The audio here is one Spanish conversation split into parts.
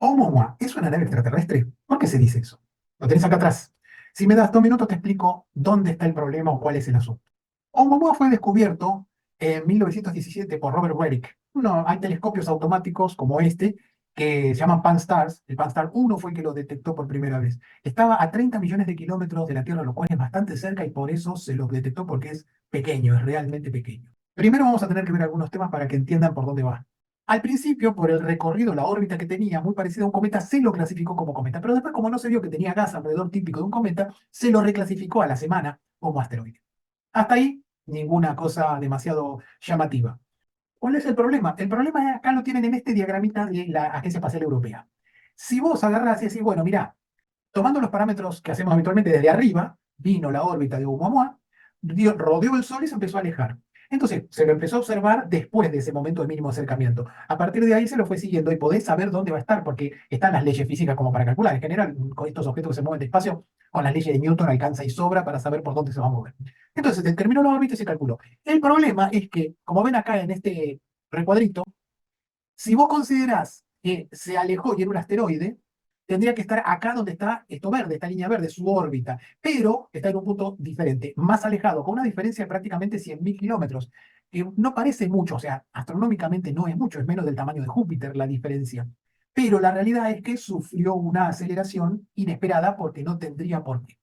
Oumuamua es una nave extraterrestre. ¿Por qué se dice eso? Lo tenés acá atrás. Si me das 2 minutos, te explico dónde está el problema o cuál es el asunto. Oumuamua fue descubierto en 1917 por Robert Welk. No, hay telescopios automáticos como este que se llaman Pan-STARRS. El Pan-STARR 1 fue el que lo detectó por primera vez. Estaba a 30 millones de kilómetros de la Tierra, lo cual es bastante cerca y por eso se lo detectó porque es pequeño, es realmente pequeño. Primero vamos a tener que ver algunos temas para que entiendan por dónde va. Al principio, por el recorrido, la órbita que tenía, muy parecida a un cometa, se lo clasificó como cometa. Pero después, como no se vio que tenía gas alrededor típico de un cometa, se lo reclasificó a la semana como asteroide. Hasta ahí, ninguna cosa demasiado llamativa. ¿Cuál es el problema? El problema acá lo tienen en este diagramita de la Agencia Espacial Europea. Si vos agarrás y decís, bueno, mirá, tomando los parámetros que hacemos habitualmente desde arriba, vino la órbita de Oumuamua, rodeó el Sol y se empezó a alejar. Entonces, se lo empezó a observar después de ese momento de mínimo acercamiento. A partir de ahí se lo fue siguiendo y podés saber dónde va a estar, porque están las leyes físicas como para calcular. En general, con estos objetos que se mueven despacio, con las leyes de Newton alcanza y sobra para saber por dónde se va a mover. Entonces, se determinó la órbita y se calculó. El problema es que, como ven acá en este recuadrito, si vos considerás que se alejó y era un asteroide, tendría que estar acá donde está esto verde, esta línea verde, su órbita, pero está en un punto diferente, más alejado, con una diferencia de prácticamente 100.000 kilómetros, que no parece mucho, o sea, astronómicamente no es mucho, es menos del tamaño de Júpiter la diferencia. Pero la realidad es que sufrió una aceleración inesperada porque no tendría por qué.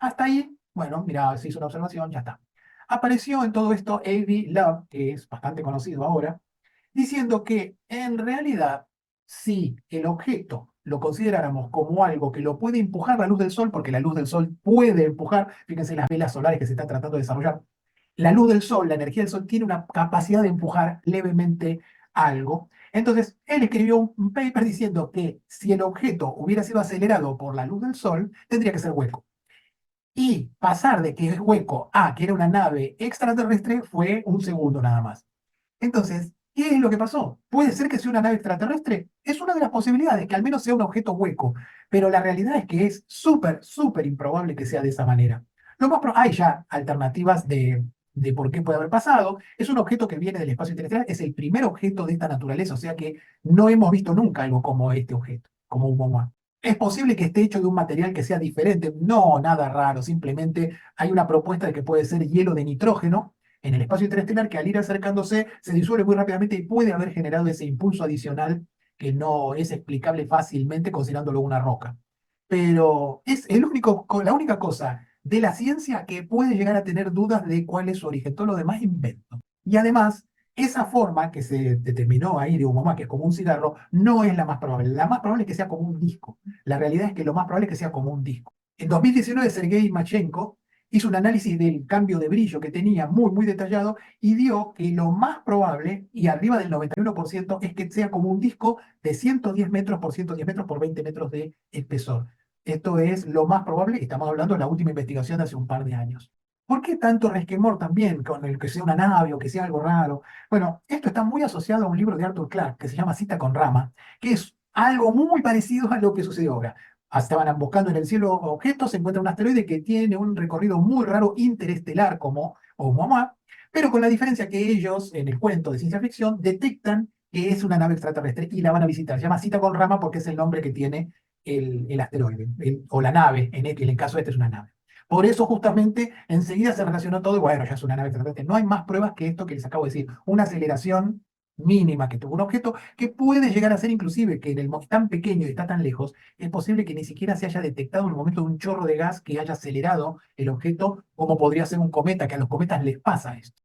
Hasta ahí, bueno, mira, se hizo una observación, ya está. Apareció en todo esto A.V. Love, que es bastante conocido ahora, diciendo que en realidad, si el objeto lo consideráramos como algo que lo puede empujar la luz del sol, porque la luz del sol puede empujar, fíjense las velas solares que se están tratando de desarrollar, la luz del sol, la energía del sol tiene una capacidad de empujar levemente algo. Entonces, él escribió un paper diciendo que si el objeto hubiera sido acelerado por la luz del sol, tendría que ser hueco. Y pasar de que es hueco a que era una nave extraterrestre fue un segundo nada más. Entonces, ¿qué es lo que pasó? ¿Puede ser que sea una nave extraterrestre? Es una de las posibilidades, que al menos sea un objeto hueco, pero la realidad es que es súper, súper improbable que sea de esa manera. Hay ya alternativas de por qué puede haber pasado. Es un objeto que viene del espacio interestelar, es el primer objeto de esta naturaleza, o sea que no hemos visto nunca algo como este objeto, como un MOMA. ¿Es posible que esté hecho de un material que sea diferente? No, nada raro, simplemente hay una propuesta de que puede ser hielo de nitrógeno en el espacio interestelar que al ir acercándose se disuelve muy rápidamente y puede haber generado ese impulso adicional que no es explicable fácilmente considerándolo una roca. Pero es la única cosa de la ciencia que puede llegar a tener dudas de cuál es su origen. Todo lo demás es invento. Y además, esa forma que se determinó ahí de Oumuamua, que es como un cigarro, no es la más probable. La más probable es que sea como un disco. La realidad es que lo más probable es que sea como un disco. En 2019, Sergei Machenko hizo un análisis del cambio de brillo que tenía muy, muy detallado y dio que lo más probable, y arriba del 91%, es que sea como un disco de 110 metros por 110 metros por 20 metros de espesor. Esto es lo más probable, y estamos hablando de la última investigación de hace un par de años. ¿Por qué tanto resquemor también con el que sea una nave o que sea algo raro? Bueno, esto está muy asociado a un libro de Arthur Clarke que se llama Cita con Rama, que es algo muy parecido a lo que sucedió ahora. Estaban buscando en el cielo objetos, se encuentra un asteroide que tiene un recorrido muy raro interestelar como Oumuamua, pero con la diferencia que ellos, en el cuento de ciencia ficción, detectan que es una nave extraterrestre y la van a visitar. Se llama Cita con Rama porque es el nombre que tiene el asteroide, o la nave, en el caso este es una nave. Por eso justamente enseguida se relacionó todo y bueno, ya es una nave extraterrestre. No hay más pruebas que esto que les acabo de decir. Una aceleración mínima que tuvo un objeto que puede llegar a ser inclusive que tan pequeño y está tan lejos, es posible que ni siquiera se haya detectado en el momento de un chorro de gas que haya acelerado el objeto, como podría ser un cometa, que a los cometas les pasa esto.